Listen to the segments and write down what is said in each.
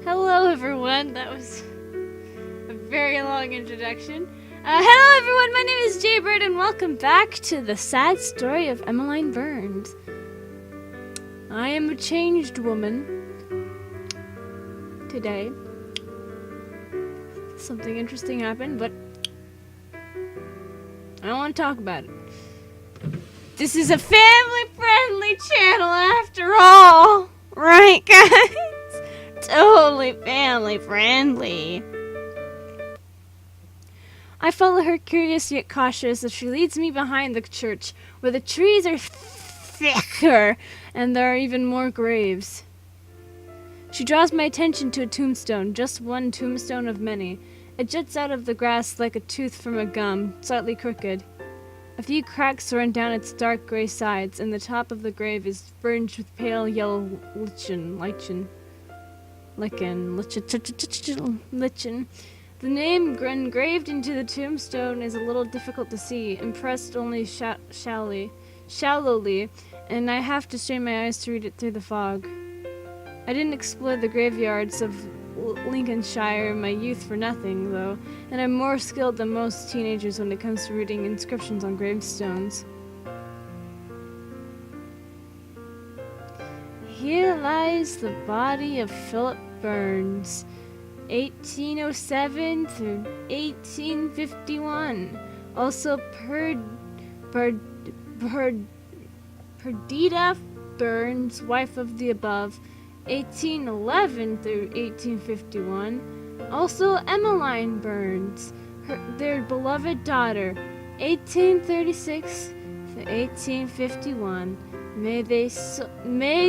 Hello, everyone. That was a very long introduction. Hello, everyone. My name is Jaybird, and welcome back to the sad story of Emmeline Burns. I am a changed woman. Today, something interesting happened, but I don't want to talk about it. This is a family-friendly channel, after all, right, guys? Totally family-friendly. I follow her, curious yet cautious, as she leads me behind the church, where the trees are thicker and there are even more graves. She draws my attention to a tombstone, just one tombstone of many. It juts out of the grass like a tooth from a gum, slightly crooked. A few cracks run down its dark gray sides, and the top of the grave is fringed with pale yellow lichen. The name engraved into the tombstone is a little difficult to see, impressed only shallowly, and I have to strain my eyes to read it through the fog. I didn't explore the graveyards of Lincolnshire in my youth for nothing, though, and I'm more skilled than most teenagers when it comes to reading inscriptions on gravestones. Here lies the body of Philip Burns, 1807 through 1851. Also Perdita Burns, wife of the above, 1811 through 1851. Also Emmeline Burns, their beloved daughter, 1836 to 1851. May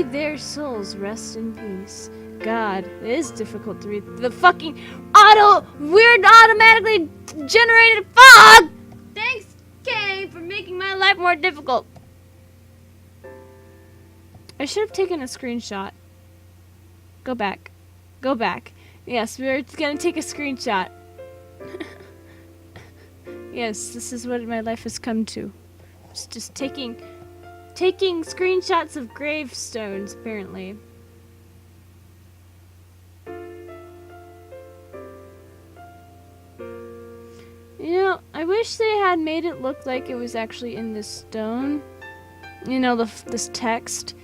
their souls rest in peace. God, it is difficult to read the fucking automatically generated fog! Thanks, Kay, for making my life more difficult. I should have taken a screenshot. Go back. Yes, we were gonna take a screenshot. Yes, this is what my life has come to. It's just taking screenshots of gravestones, apparently. You know, I wish they had made it look like it was actually in this stone. You know, this text.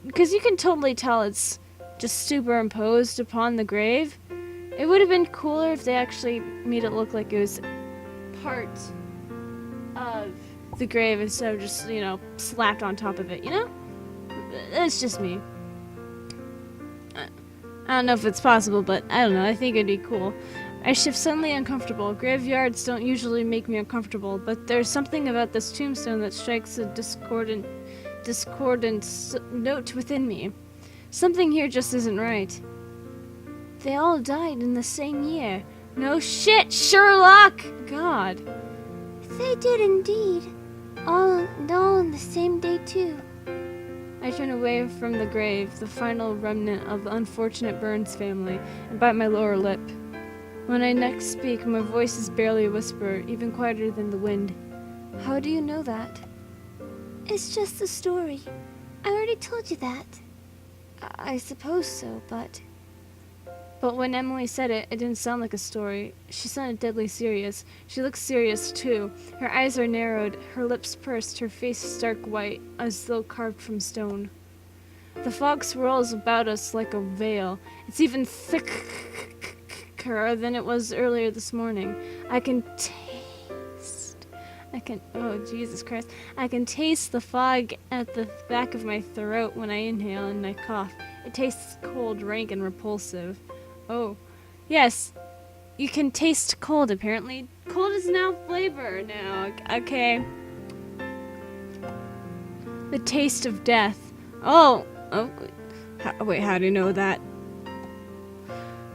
Because you can totally tell it's just superimposed upon the grave. It would have been cooler if they actually made it look like it was part of the grave instead of just, slapped on top of it, you know? That's just me. I don't know if it's possible, but I don't know. I think it'd be cool. I shift suddenly uncomfortable. Graveyards don't usually make me uncomfortable, but there's something about this tombstone that strikes a discordant note within me. Something here just isn't right. They all died in the same year. No shit, Sherlock! God. They did indeed. All on the same day, too. I turn away from the grave, the final remnant of the unfortunate Burns family, and bite my lower lip. When I next speak, my voice is barely a whisper, even quieter than the wind. How do you know that? It's just a story. I already told you that. I suppose so, but when Emily said it, it didn't sound like a story. She sounded deadly serious. She looked serious, too. Her eyes are narrowed, her lips pursed, her face stark white, as though carved from stone. The fog swirls about us like a veil. It's even thicker than it was earlier this morning. Oh, Jesus Christ. I can taste the fog at the back of my throat when I inhale and I cough. It tastes cold, rank, and repulsive. Oh, yes. You can taste cold, apparently. Cold is now flavor now. Okay. The taste of death. Oh. Wait, how do you know that?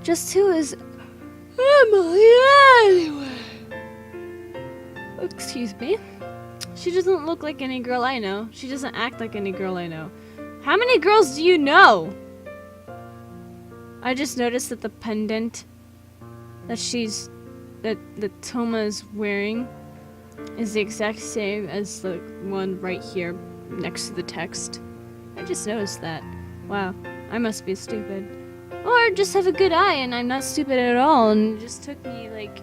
Just who is Emily anyway? Excuse me. She doesn't look like any girl I know. She doesn't act like any girl I know. How many girls do you know? I just noticed that the pendant that Toma is wearing is the exact same as the one right here next to the text. I just noticed that. Wow, I must be stupid. Or just have a good eye and I'm not stupid at all and it just took me like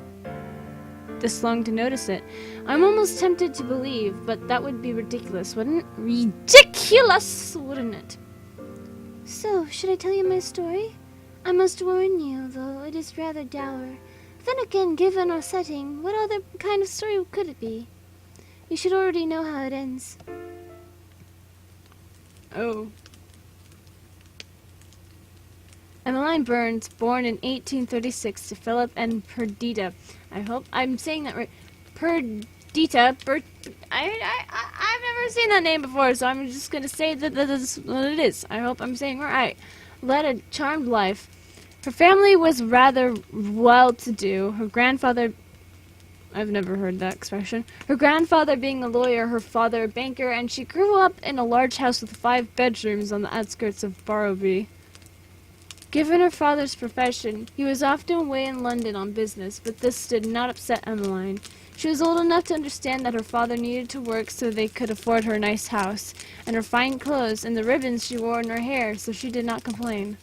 this long to notice it. I'm almost tempted to believe, but that would be ridiculous, wouldn't it? Ridiculous, wouldn't it? So, should I tell you my story? I must warn you, though it is rather dour. Then again, given our setting, what other kind of story could it be? You should already know how it ends. Oh. Emmeline Burns, born in 1836 to Philip and Perdita. I hope I'm saying that right. Perdita. I've never seen that name before, so I'm just gonna say that that's what it is. I hope I'm saying it right. Led a charmed life. Her family was rather well-to-do. Her grandfather... I've never heard that expression. Her grandfather being a lawyer, her father a banker, and she grew up in a large house with 5 bedrooms on the outskirts of Barrowby. Given her father's profession, he was often away in London on business, but this did not upset Emmeline. She was old enough to understand that her father needed to work so they could afford her nice house, and her fine clothes, and the ribbons she wore in her hair, so she did not complain.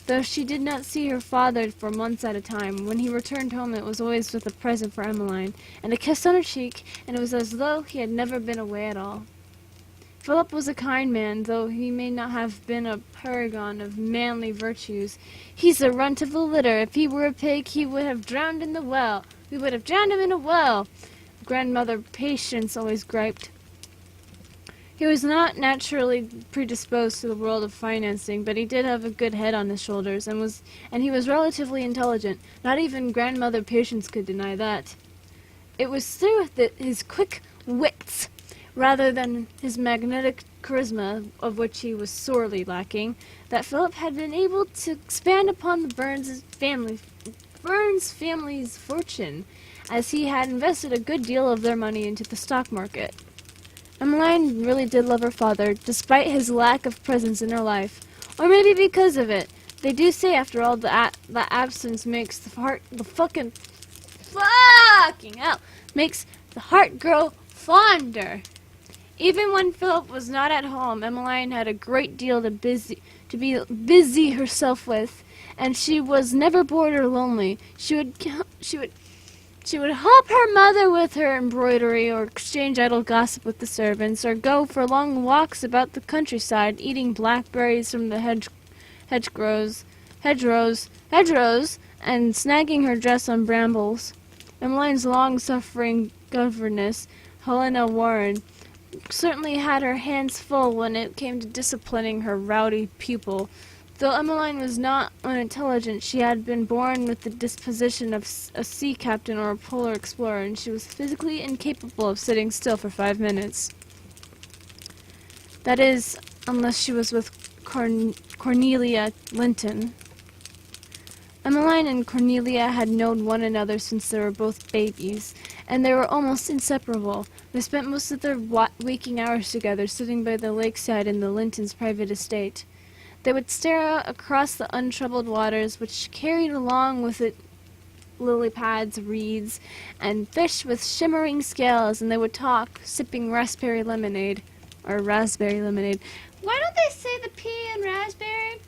Though she did not see her father for months at a time, when he returned home it was always with a present for Emmeline, and a kiss on her cheek, and it was as though he had never been away at all. Philip was a kind man, though he may not have been a paragon of manly virtues. He's the runt of the litter. If he were a pig, he would have drowned in the well. We would have drowned him in a well. Grandmother Patience always griped. He was not naturally predisposed to the world of financing, but he did have a good head on his shoulders, and he was relatively intelligent. Not even Grandmother Patience could deny that. It was through his quick wits, rather than his magnetic charisma, of which he was sorely lacking, that Philip had been able to expand upon the Burns family's fortune, as he had invested a good deal of their money into the stock market. Emmeline really did love her father, despite his lack of presence in her life, or maybe because of it. They do say, after all, that absence makes makes the heart grow fonder. Even when Philip was not at home, Emmeline had a great deal to be busy herself with, and she was never bored or lonely. She would help her mother with her embroidery, or exchange idle gossip with the servants, or go for long walks about the countryside, eating blackberries from the hedgerows, and snagging her dress on brambles. Emmeline's long-suffering governess, Helena Warren, certainly had her hands full when it came to disciplining her rowdy pupil. Though Emmeline was not unintelligent, she had been born with the disposition of a sea captain or a polar explorer, and she was physically incapable of sitting still for 5 minutes. That is, unless she was with Cornelia Linton. Emmeline and Cornelia had known one another since they were both babies, and they were almost inseparable. They spent most of their waking hours together, sitting by the lakeside in the Lintons' private estate. They would stare out across the untroubled waters, which carried along with it lily pads, reeds, and fish with shimmering scales, and they would talk, sipping raspberry lemonade. Why don't they say the P in raspberry?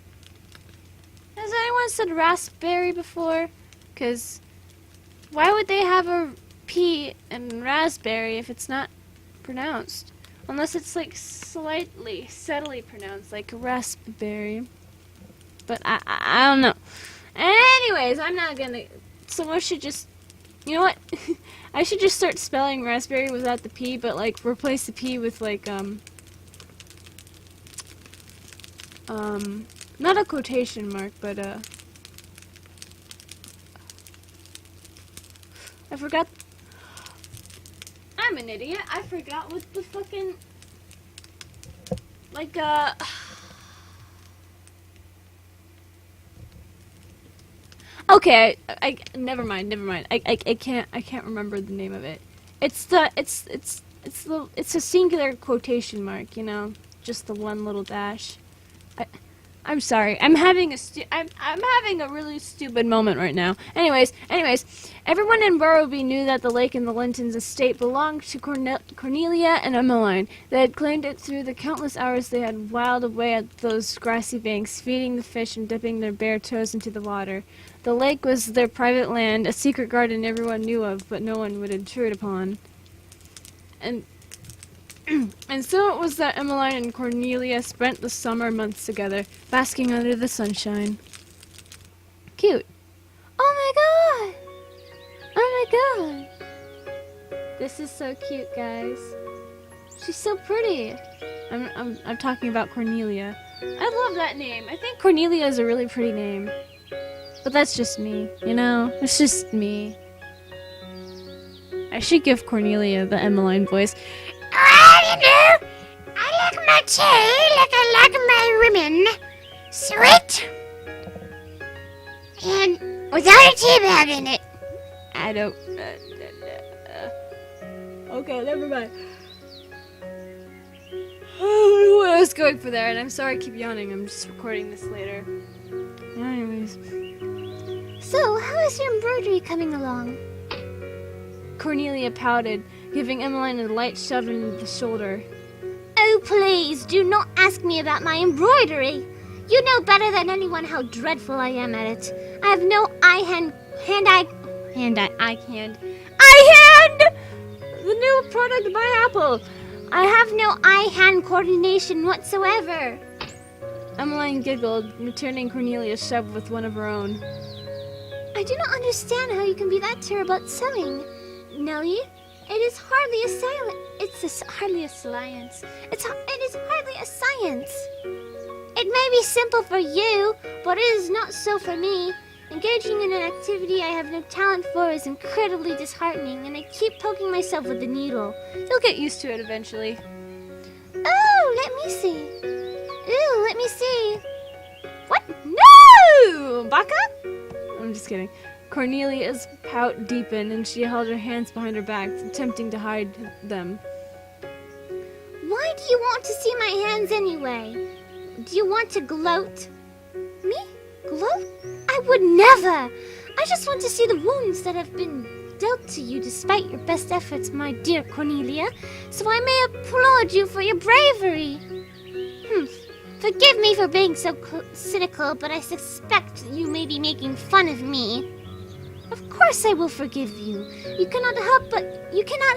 Has anyone said raspberry before? Because why would they have a P in raspberry if it's not pronounced? Unless it's like subtly pronounced, like raspberry. But I don't know. Anyways, I'm not gonna... Someone should just... You know what? I should just start spelling raspberry without the P, but like replace the P with like, not a quotation mark, but I forgot... I'm an idiot. I forgot what the fucking... Like, Okay, I never mind. I can't remember the name of it. It's a singular quotation mark, you know, just the one little dash. I'm sorry. I'm having a really stupid moment right now. Anyways, everyone in Burrowby knew that the lake in the Lintons estate belonged to Cornelia and Emmeline. They had claimed it through the countless hours they had whiled away at those grassy banks, feeding the fish and dipping their bare toes into the water. The lake was their private land, a secret garden everyone knew of, but no one would intrude upon. And so it was that Emmeline and Cornelia spent the summer months together, basking under the sunshine. Cute. Oh my god! Oh my god! This is so cute, guys. She's so pretty. I'm talking about Cornelia. I love that name. I think Cornelia is a really pretty name. But that's just me, you know? It's just me. I should give Cornelia the Emmeline voice. You know, I like my tea like I like my women. Sweet. And without a tea bag in it. I don't... Okay, never mind. I was going for there, and I'm sorry I keep yawning. I'm just recording this later. Anyways. So, how is your embroidery coming along? Cornelia pouted, giving Emmeline a light shove in the shoulder. Oh, please, do not ask me about my embroidery. You know better than anyone how dreadful I am at it. I have no eye hand. The new product by Apple. I have no eye-hand coordination whatsoever. Emmeline giggled, returning Cornelia's shove with one of her own. I do not understand how you can be that terrible at sewing. Nellie, it is hardly a silence. Hardly a science. It is hardly a science. It may be simple for you, but it is not so for me. Engaging in an activity I have no talent for is incredibly disheartening, and I keep poking myself with the needle. You'll get used to it eventually. Oh, let me see. Ooh, let me see. What? No! Baka? I'm just kidding. Cornelia's pout deepened, and she held her hands behind her back, attempting to hide them. Why do you want to see my hands anyway? Do you want to gloat? Me? Gloat? I would never! I just want to see the wounds that have been dealt to you despite your best efforts, my dear Cornelia, so I may applaud you for your bravery. Forgive me for being so cynical, but I suspect you may be making fun of me. Of course I will forgive you. You cannot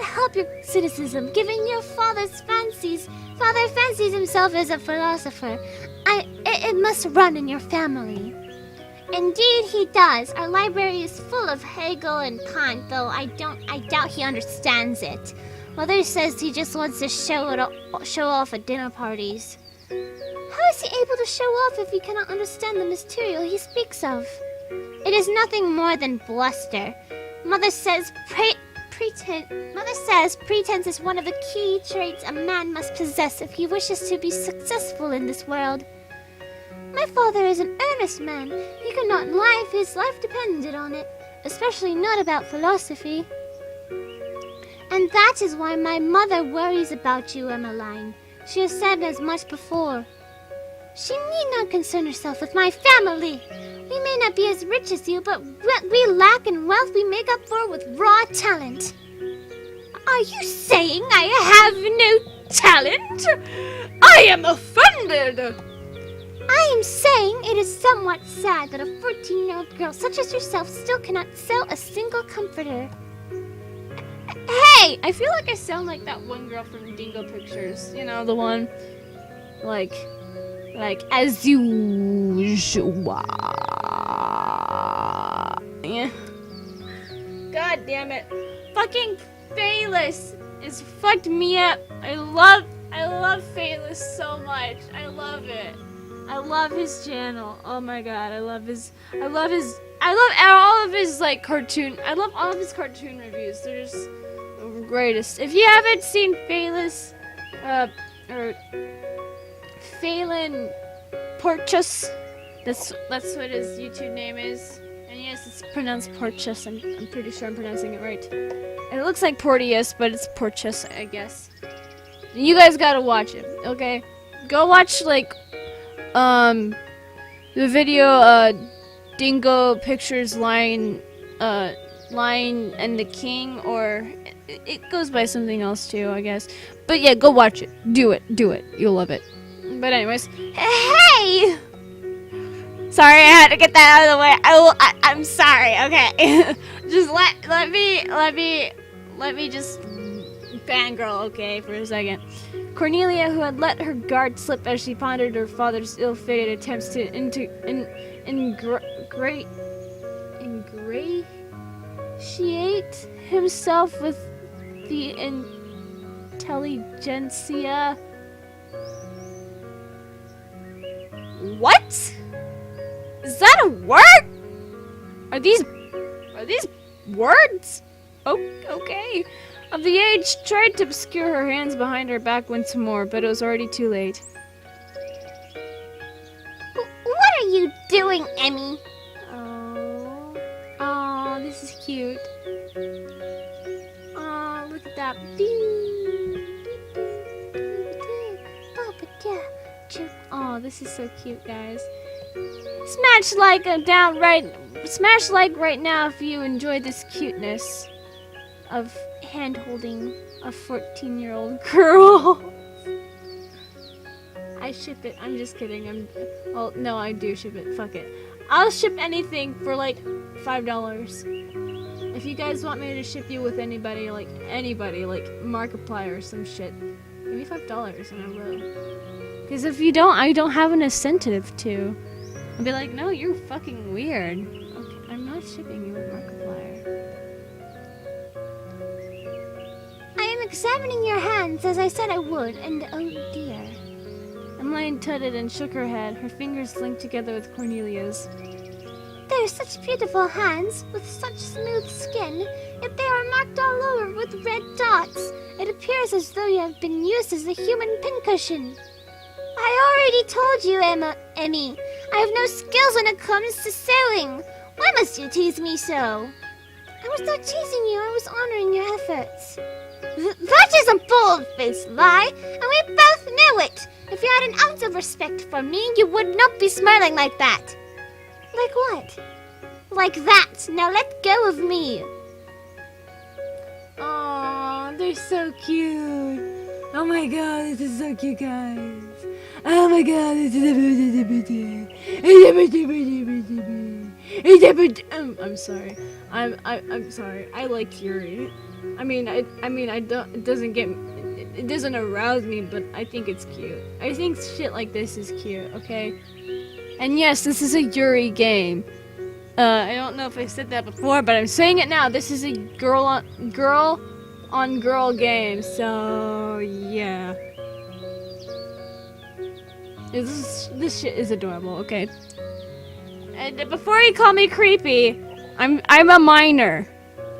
help your cynicism, given your father's fancies. Father fancies himself as a philosopher. It must run in your family. Indeed he does. Our library is full of Hegel and Kant, though I doubt he understands it. Mother says he just wants to show off at dinner parties. How is he able to show off if he cannot understand the material he speaks of? It is nothing more than bluster. Mother says pretense is one of the key traits a man must possess if he wishes to be successful in this world. My father is an earnest man. He could not lie if his life depended on it, especially not about philosophy. And that is why my mother worries about you, Emmeline. She has said as much before. She need not concern herself with my family. We may not be as rich as you, but what we lack in wealth we make up for with raw talent. Are you saying I have no talent? I am offended! I am saying it is somewhat sad that a 14-year-old girl such as yourself still cannot sew a single comforter. Hey! I feel like I sound like that one girl from Dingo Pictures. You know, the one, like as usual. Yeah. God damn it. Fucking Phaelus is fucked me up. I love Phaelus so much. I love it. I love his channel. Oh my god, I love all of his like cartoon. I love all of his cartoon reviews. They're just the greatest. If you haven't seen Phaelus, or Phelan Porteous, that's what his YouTube name is. And yes, it's pronounced Porteous. I'm pretty sure I'm pronouncing it right. And it looks like Porteous, but it's Porteous, I guess. You guys gotta watch it, okay? Go watch like The video, Dingo pictures Lion and the King, or it goes by something else too, I guess. But yeah, go watch it. Do it. You'll love it. But anyways, hey! Sorry, I had to get that out of the way. I'm sorry. Okay, just let me just fangirl, okay, for a second. Cornelia, who had let her guard slip as she pondered her father's ill-fated attempts to ingratiate himself with the intelligentsia. What? Is that a word? Are these words? Oh, okay. Of the age, tried to obscure her hands behind her back once more, but it was already too late. What are you doing, Emmy? Oh, this is cute. Oh, look at that. Oh, this is so cute, guys. Smash like right now if you enjoy this cuteness of hand-holding a 14-year-old girl. I ship it. I'm just kidding. Well, no, I do ship it. Fuck it. I'll ship anything for like $5. If you guys want me to ship you with anybody, like Markiplier or some shit, give me $5 and I will. Because if you don't, I don't have an incentive to. I'll be like, no, you're fucking weird. Okay, I'm not shipping you with Markiplier. I am examining your hands as I said I would, and oh dear. Emmeline tutted and shook her head, her fingers linked together with Cornelia's. They are such beautiful hands, with such smooth skin, yet they are marked all over with red dots. It appears as though you have been used as a human pincushion. I already told you, Emmy. I have no skills when it comes to sewing. Why must you tease me so? I was not teasing you, I was honoring your efforts. That is a bold-faced lie, and we both knew it. If you had an ounce of respect for me, you would not be smiling like that. Like what? Like that. Now let go of me. Aww, they're so cute. Oh my god, this is so cute, guys. Oh my god, this is I'm sorry. I'm sorry. I like Yuri. It doesn't arouse me, but I think it's cute. I think shit like this is cute, okay? And yes, this is a Yuri game. I don't know if I said that before, but I'm saying it now. This is a girl on girl game, so yeah. This shit is adorable, okay? And before you call me creepy, I'm a minor.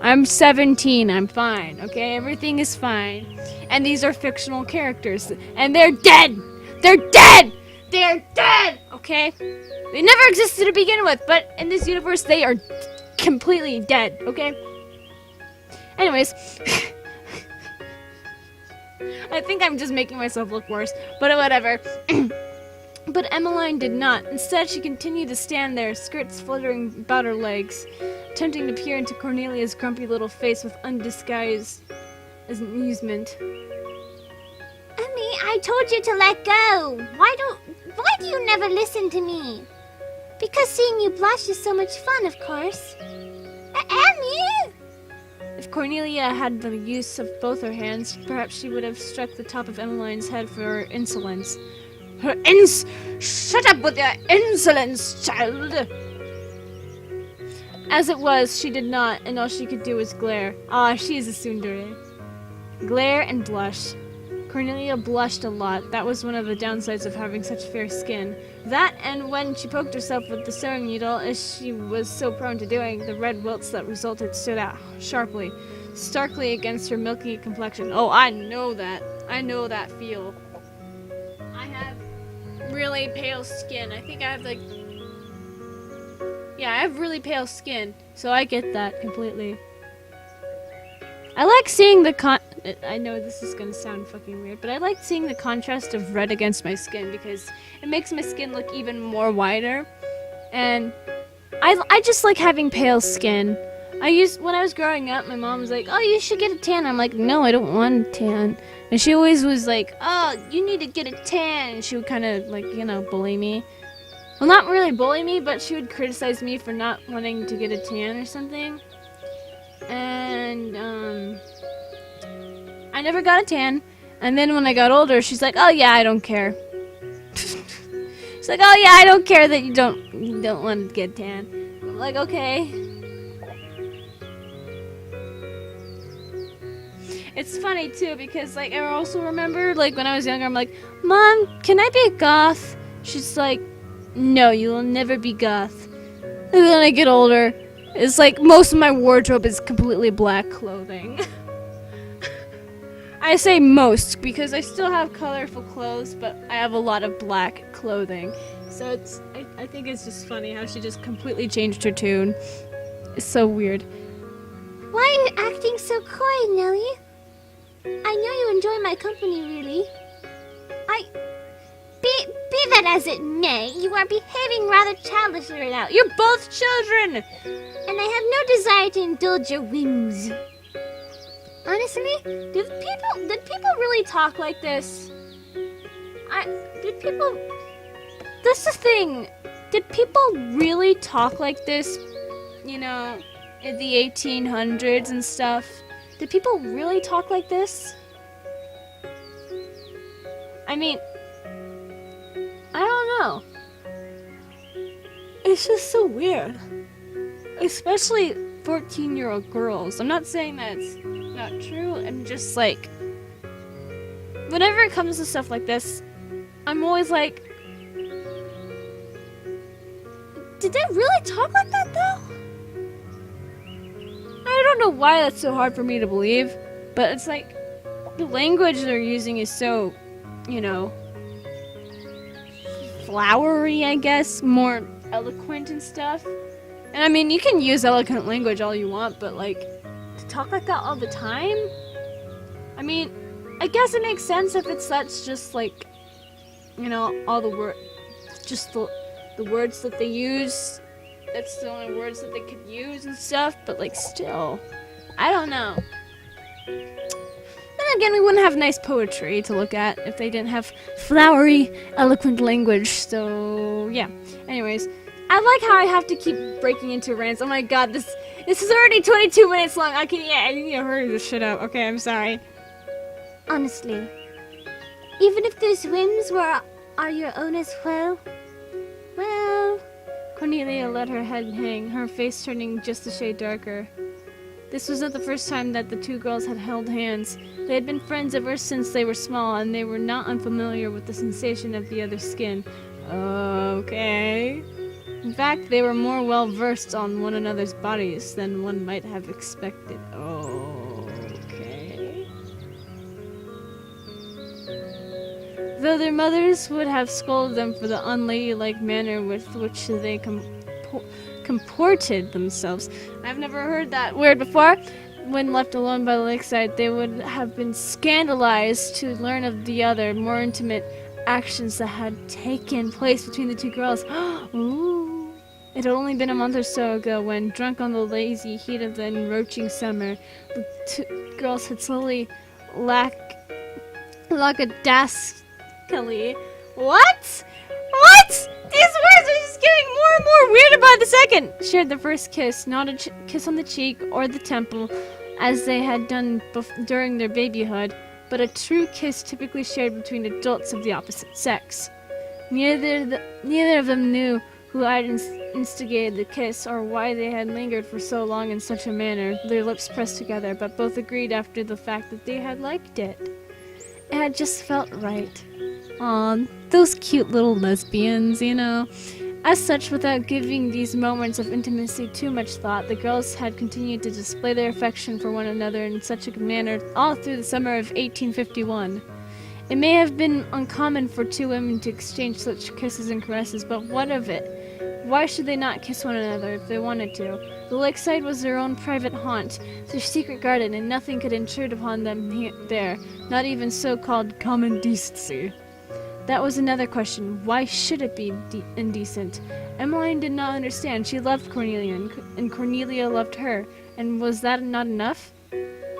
I'm 17, I'm fine, okay? Everything is fine. And these are fictional characters, and they're dead! They're dead! They're dead! Okay? They never existed to begin with, but in this universe, they are completely dead, okay? Anyways. I think I'm just making myself look worse, but whatever. But Emmeline did not. Instead, she continued to stand there, skirts fluttering about her legs, attempting to peer into Cornelia's grumpy little face with undisguised amusement. Emmy, I told you to let go. Why do you never listen to me? Because seeing you blush is so much fun, of course. Emmy! If Cornelia had the use of both her hands, perhaps she would have struck the top of Emmeline's head for her insolence. Shut up with your insolence, child! As it was, she did not, and all she could do was glare. Ah, she is a tsundere. Glare and blush. Cornelia blushed a lot. That was one of the downsides of having such fair skin. That, and when she poked herself with the sewing needle, as she was so prone to doing, the red welts that resulted stood out sharply, starkly against her milky complexion. Oh, I know that. I know that feel. I have really pale skin. I think I have like... Yeah, I have really pale skin, so I get that completely. I like seeing the I know this is gonna sound fucking weird, but I like seeing the contrast of red against my skin because it makes my skin look even more whiter. And I just like having pale skin. When I was growing up, my mom was like, "Oh, you should get a tan." I'm like, "No, I don't want a tan." And she always was like, "Oh, you need to get a tan." And she would kind of like, bully me. Well, not really bully me, but she would criticize me for not wanting to get a tan or something. And I never got a tan. And then when I got older, she's like, "Oh yeah, I don't care." She's like, "Oh yeah, I don't care that you don't want to get tan." I'm like, "Okay." It's funny too because like I also remember like when I was younger, I'm like, "Mom, can I be a goth?" She's like, "No, you will never be goth." And then I get older, it's like most of my wardrobe is completely black clothing. I say most because I still have colorful clothes, but I have a lot of black clothing. So I think it's just funny how she just completely changed her tune. It's so weird. Why are you acting so coy, Nellie? I know you enjoy my company, really. Be that as it may, you are behaving rather childishly right now. You're both children! And I have no desire to indulge your whims. Honestly, did people really talk like this? That's the thing. Did people really talk like this, in the 1800s and stuff? Did people really talk like this? I mean, I don't know. It's just so weird. Especially 14-year-old girls. I'm not saying that it's not true. I'm just like, whenever it comes to stuff like this, I'm always like, did they really talk like that though? I don't know why that's so hard for me to believe, but it's like the language they're using is so, flowery, I guess, more eloquent and stuff. And I mean, you can use eloquent language all you want, but like, to talk like that all the time? I mean, I guess it makes sense if that's just like, all the just the words that they use. That's the only words that they could use and stuff, but like still, I don't know. Then again, we wouldn't have nice poetry to look at if they didn't have flowery, eloquent language, so yeah. Anyways, I like how I have to keep breaking into rants. Oh my god, this is already 22 minutes long. I need to hurry this shit up. Okay, I'm sorry. Honestly, even if those whims are your own as well, Cornelia let her head hang, her face turning just a shade darker. This was not the first time that the two girls had held hands. They had been friends ever since they were small, and they were not unfamiliar with the sensation of the other's skin. Okay. In fact, they were more well-versed on one another's bodies than one might have expected. Okay. Though their mothers would have scolded them for the unladylike manner with which they comported themselves. I've never heard that word before. When left alone by the lakeside, they would have been scandalized to learn of the other, more intimate actions that had taken place between the two girls. Ooh. It had only been a month or so ago when, drunk on the lazy heat of the encroaching summer, the two girls had slowly lackadaisically. What? These words are just getting more and more weird by the second. Shared the first kiss, not a kiss on the cheek or the temple, as they had done during their babyhood, but a true kiss typically shared between adults of the opposite sex. Neither of them knew who had instigated the kiss or why they had lingered for so long in such a manner, their lips pressed together, but both agreed after the fact that they had liked it. It had just felt right. Aw, those cute little lesbians, As such, without giving these moments of intimacy too much thought, the girls had continued to display their affection for one another in such a manner all through the summer of 1851. It may have been uncommon for two women to exchange such kisses and caresses, but what of it? Why should they not kiss one another if they wanted to? The lakeside was their own private haunt, their secret garden, and nothing could intrude upon them there, not even so-called common decency. That was another question. Why should it be indecent? Emmeline did not understand. She loved Cornelia, and Cornelia loved her. And was that not enough?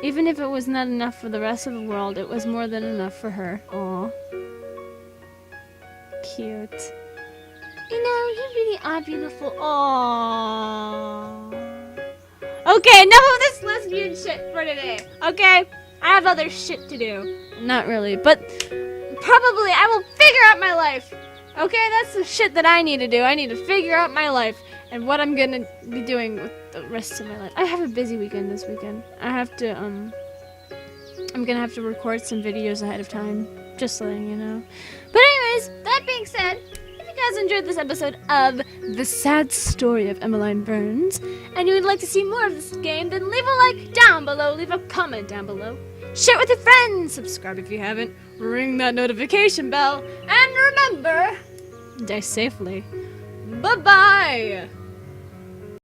Even if it was not enough for the rest of the world, it was more than enough for her. Aww. Cute. You know, you really are beautiful. Aww. Okay, enough of this lesbian shit for today. Okay? I have other shit to do. Not really, but probably I will figure out my life. Okay, that's the shit that I need to do. I need to figure out my life and what I'm gonna be doing with the rest of my life. I have a busy weekend this weekend. I have to, I'm gonna have to record some videos ahead of time. Just letting you know. But anyways, that being said, if you guys enjoyed this episode of The Sad Story of Emmeline Burns, and you would like to see more of this game, then leave a like down below, leave a comment down below. Share it with your friends, subscribe if you haven't, ring that notification bell, and remember, die safely. Bye-bye!